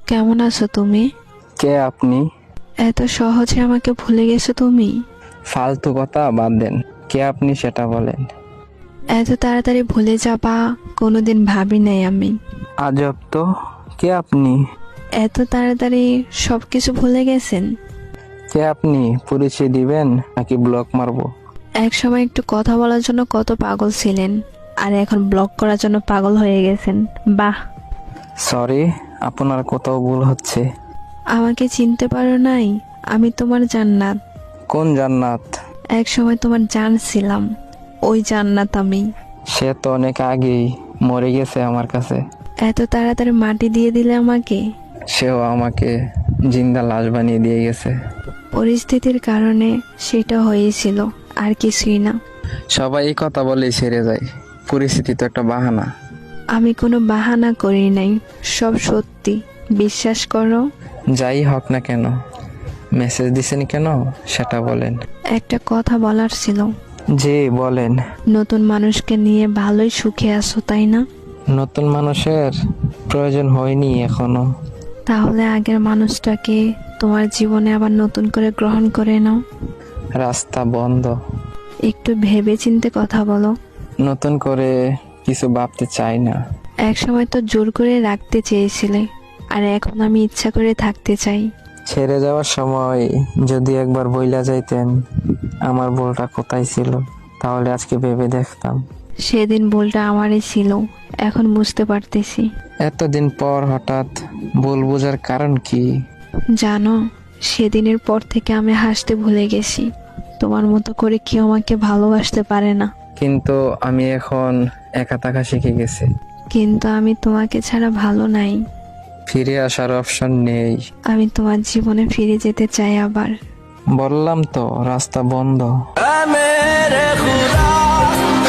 কেমন আছো তুমি? কে আপনি? এত সহজে আমাকে ভুলে গেছো তুমি? ফালতু কথা বাদ দেন। কে আপনি সেটা বলেন। এত তাড়াতাড়ি ভুলে যাবা কোনোদিন ভাবি নাই আমি। আজব তো, কে আপনি? এত তাড়াতাড়ি সবকিছু ভুলে গেছেন? কে আপনি পরিচয় দিবেন নাকি ব্লক মারবো? এক সময় একটু কথা বলার জন্য কত পাগল ছিলেন, আর এখন ব্লক করার জন্য পাগল হয়ে গেছেন। বাহ! সরি, আপনার কোথাও ভুল হচ্ছে। আমাকে চিনতে পারো নাই? আমি তোমার জান্নাত। কোন জান্নাত? এক সময় তোমার জান ছিলাম, ওই জান্নাত আমি। সে তো অনেক আগেই মরে গেছে আমার কাছে। এত তাড়াতাড়ি মাটি দিয়ে দিলে আমাকে। সেও আমাকে জিন্দা লাশ বানিয়ে দিয়ে গেছে। পরিস্থিতির কারণে সেটা হয়েছিল, আর কিছুই না। সবাই এই কথা বলেই ছেড়ে যায়। পরিস্থিতি তো একটা বাহানা। আমি কোনো বাহানা করি নাই, সব সত্যি, বিশ্বাস করো। যাই হোক না কেন, মেসেজ দিছেন কেন সেটা বলেন। একটা কথা বলার ছিল। জি বলেন। নতুন মানুষকে নিয়ে ভালোই সুখে আছো, তাই না? নতুন মানুষের প্রয়োজন হয়নি এখনো। তাহলে আগের মানুষটাকে তোমার জীবনে আবার নতুন করে গ্রহণ করে নাও। রাস্তা বন্ধ। একটু ভেবে চিন্তে কথা বলো। নতুন করে কিছু ভাবতে চাই না। এক সময় তো জোর করে রাখতে চেয়েছিলে, আর এখন আমি ইচ্ছা করে থাকতে চাই। ছেড়ে যাওয়ার সময় যদি একবার বইলা যাইতেন আমার ভুলটা কোথায় ছিল, তাহলে আজকে ভেবে দেখতাম। সেদিন ভুলটা আমারই ছিল, এখন বুঝতে পারতেছি। এতদিন পর হঠাৎ ভুল বোঝার কারণ কি? জানো, সেদিনের পর থেকে আমি হাসতে ভুলে গেছি। তোমার মতো করে কেউ আমাকে ভালোবাসতে পারে না। কিন্তু আমি এখন একা থাকা শিখে গেছি। কিন্তু আমি তোমাকে ছাড়া ভালো নাই। ফিরে আসার অপশন নেই। আমি তোমার জীবনে ফিরে যেতে চাই আবার। বললাম তো রাস্তা বন্ধ।